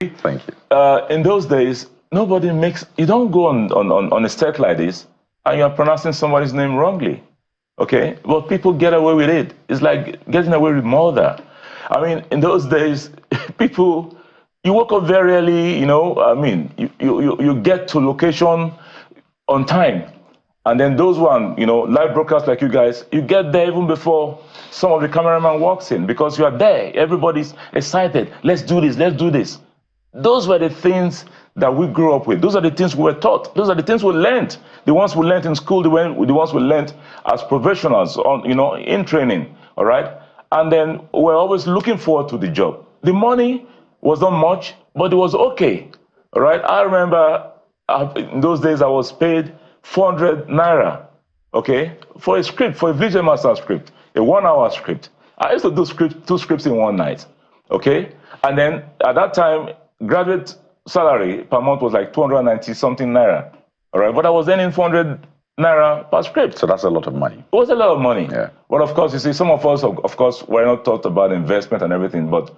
Thank you. In those days, nobody makes, you don't go on a set like this and you're pronouncing somebody's name wrongly. Okay? Well, people get away with it. It's like getting away with murder. I mean, in those days, people, you woke up very early, you know, I mean, you get to location on time. And then those one, you know, live broadcasts like you guys, you get there even before some of the cameraman walks in because you are there. Everybody's excited. Let's do this. Let's do this. Those were the things that we grew up with. Those are the things we were taught. Those are the things we learned. The ones we learned in school, the ones we learned as professionals, you know, in training. All right. And then we're always looking forward to the job. The money was not much, but it was okay. All right. I remember in those days I was paid 400 naira, okay, for a script, for a visual master script, a 1-hour script. I used to do two scripts in one night, okay? And then at that time, graduate salary per month was like 290 something naira, all right? But I was earning 400 naira per script. So that's a lot of money. It was a lot of money. Yeah. But of course, you see, some of us, of course, were not taught about investment and everything, but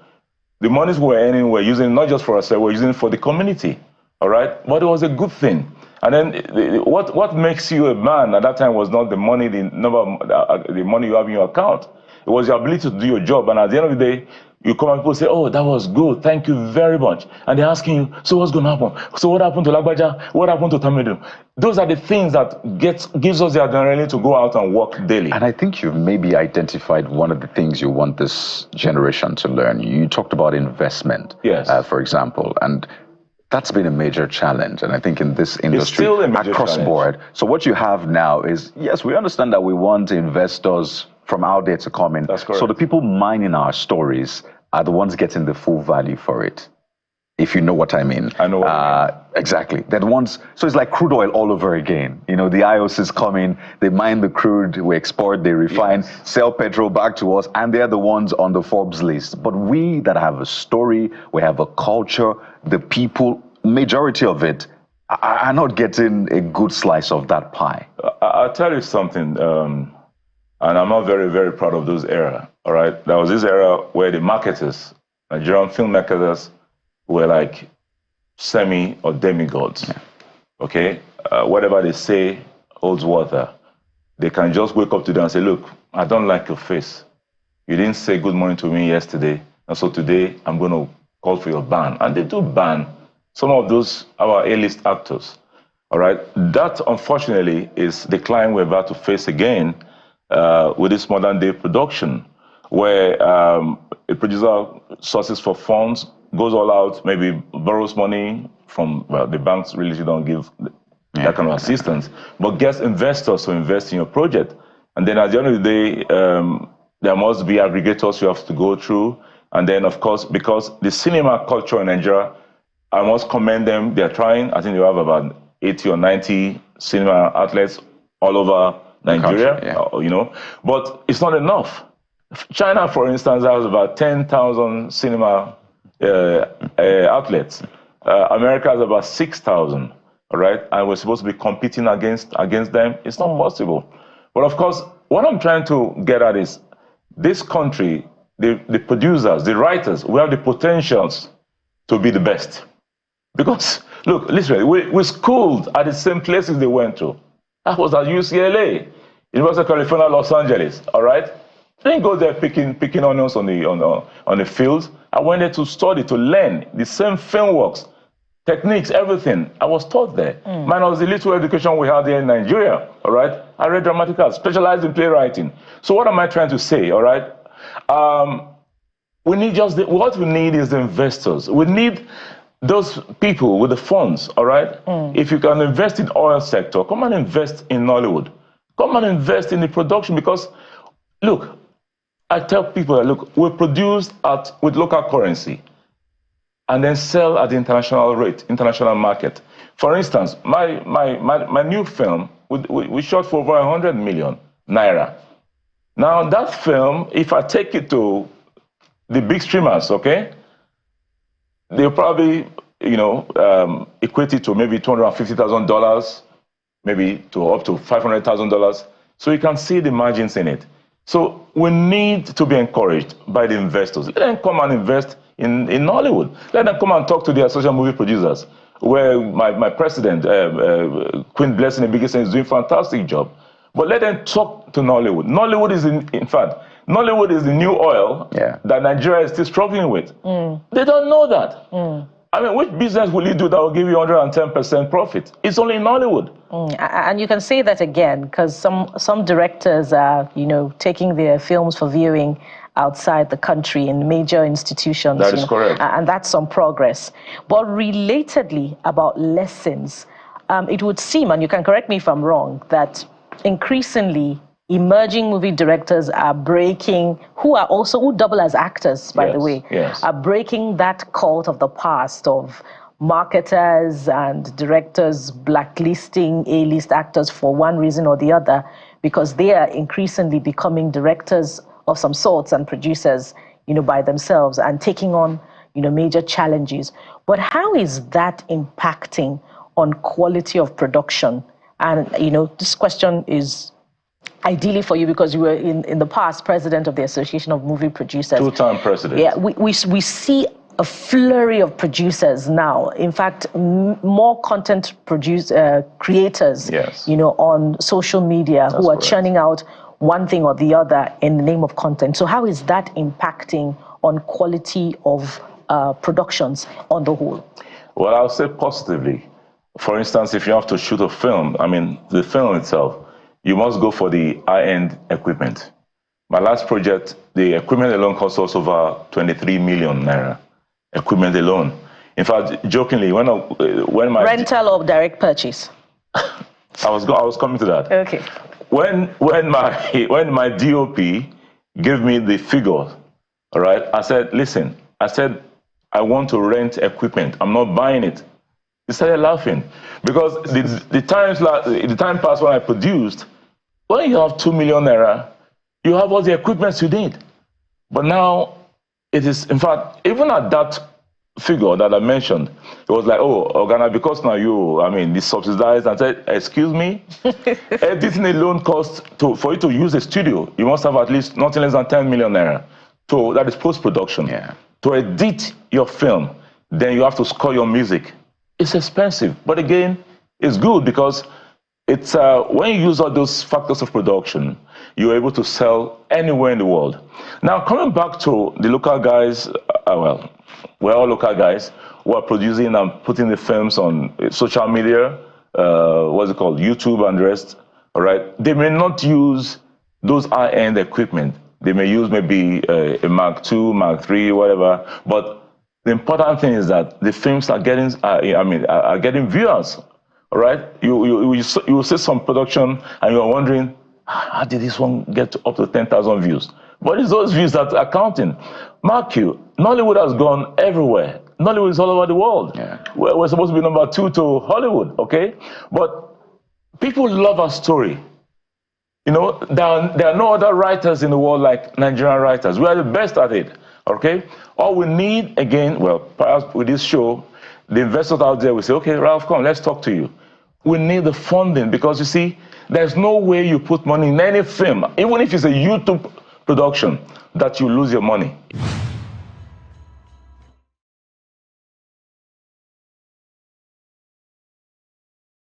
the monies we were earning, we're using not just for ourselves, we're using it for the community, all right? But it was a good thing. And then what makes you a man at that time was not the money, the money you have in your account. It was your ability to do your job. And at the end of the day, you come and people say, oh, that was good. Thank you very much. And they're asking you, so what's going to happen? So what happened to Lagbaja? What happened to Tamidu? Those are the things that gives us the adrenaline to go out and work daily. And I think you've maybe identified one of the things you want this generation to learn. You talked about investment, yes, for example. And that's been a major challenge, and I think in this industry, across board. So what you have now is, yes, we understand that we want investors from out there to come in. That's correct. So the people mining our stories are the ones getting the full value for it, if you know what I mean. I know what you mean. Exactly. They're the ones, so it's like crude oil all over again. You know, the IOCs come in, they mine the crude, we export, they refine, yes, sell petrol back to us, and they're the ones on the Forbes list. But we that have a story, we have a culture, the people, majority of it, are not getting a good slice of that pie. I'll tell you something, and I'm not very, very proud of those era, all right? There was this era where the marketers, Nigerian filmmakers, were like semi or demigods, yeah, okay? Whatever they say holds water. They can just wake up today and say, look, I don't like your face. You didn't say good morning to me yesterday, and so today I'm going to call for your ban. And they do ban some of those, our A-list actors, all right? That, unfortunately, is the climb we're about to face again with this modern-day production, where a producer sources for funds, goes all out, maybe borrows money from, well, the banks really don't give that kind of assistance, but gets investors to invest in your project. And then at the end of the day, there must be aggregators you have to go through. And then, of course, because the cinema culture in Nigeria, I must commend them. They're trying. I think they have about 80 or 90 cinema outlets all over Nigeria, country, you know. But it's not enough. China, for instance, has about 10,000 cinema outlets. America has about 6,000, all right? And we're supposed to be competing against them. It's not possible. But of course, what I'm trying to get at is this country, the producers, the writers, we have the potentials to be the best. Because, look, listen, we schooled at the same places they went to. I was at UCLA, University of California, Los Angeles, all right? I didn't go there picking onions on the field. I went there to study, to learn the same frameworks, techniques, everything. I was taught there. Minus the little education we had here in Nigeria, all right? I read dramatic arts, specialized in playwriting. So what am I trying to say, all right? We need what we need is the investors. We need those people with the funds, all right? If you can invest in oil sector, come and invest in Nollywood. Come and invest in the production because, look, I tell people, look, we produce with local currency and then sell at the international rate, international market. For instance, my new film, we shot for over 100 million naira. Now that film, if I take it to the big streamers, okay, they'll probably, you know, equate it to maybe $250,000, maybe to up to $500,000. So you can see the margins in it. So we need to be encouraged by the investors. Let them come and invest in Nollywood. Let them come and talk to the associate movie producers, where my president, Queen Blessing Ibigisan, is doing a fantastic job. But let them talk to Nollywood. Nollywood is, in fact, Nollywood is the new oil that Nigeria is still struggling with. They don't know that. I mean, which business will you do that will give you 110% profit? It's only in Nollywood. And you can say that again, because some directors are, taking their films for viewing outside the country in major institutions. That is correct. And that's some progress. But relatedly about lessons, it would seem, and you can correct me if I'm wrong, that increasingly emerging movie directors are breaking, who double as actors, by the way, are breaking that cult of the past of marketers and directors blacklisting A-list actors for one reason or the other, because they are increasingly becoming directors of some sorts and producers, by themselves and taking on, major challenges. But how is that impacting on quality of production? And, this question is ideally for you because you were in the past president of the Association of Movie Producers. Two-time president. Yeah, we see a flurry of producers now. In fact, more content creators, on social media who are churning out one thing or the other in the name of content. So how is that impacting on quality of productions on the whole? Well, I'll say positively. For instance, if you have to shoot a film, the film itself, you must go for the high-end equipment. My last project, the equipment alone cost us over 23 million naira. Equipment alone. In fact, jokingly, when my rental or direct purchase? I was coming to that. Okay. When my DOP gave me the figure, all right, I said, listen, I want to rent equipment. I'm not buying it. He started laughing because the time passed when I produced. When you have 2 million naira, you have all the equipment you need. But now it is, in fact, even at that figure that I mentioned, it was like, oh, Organa, because now it's subsidized. And I said, excuse me, editing alone costs for you to use a studio, you must have at least nothing less than 10 million naira. So that is post-production. Yeah. To edit your film, then you have to score your music. It's expensive, but again, it's good because it's when you use all those factors of production, you're able to sell anywhere in the world. Now, coming back to the local guys, we're all local guys who are producing and putting the films on social media, YouTube and the rest, all right? They may not use those high-end equipment. They may use maybe a Mark II, Mark III, whatever, but the important thing is that the films are getting, are getting viewers, all right? You will see some production and you're wondering, how did this one get up to 10,000 views? But it's those views that are counting. Mark you, Nollywood has gone everywhere. Nollywood is all over the world. Yeah. We're supposed to be number 2 to Hollywood, okay? But people love our story. There are no other writers in the world like Nigerian writers. We are the best at it, okay? All we need, again, perhaps with this show, the investors out there will say, okay, Ralph, come, let's talk to you. We need the funding because, you see, there's no way you put money in any film, even if it's a YouTube production, that you lose your money.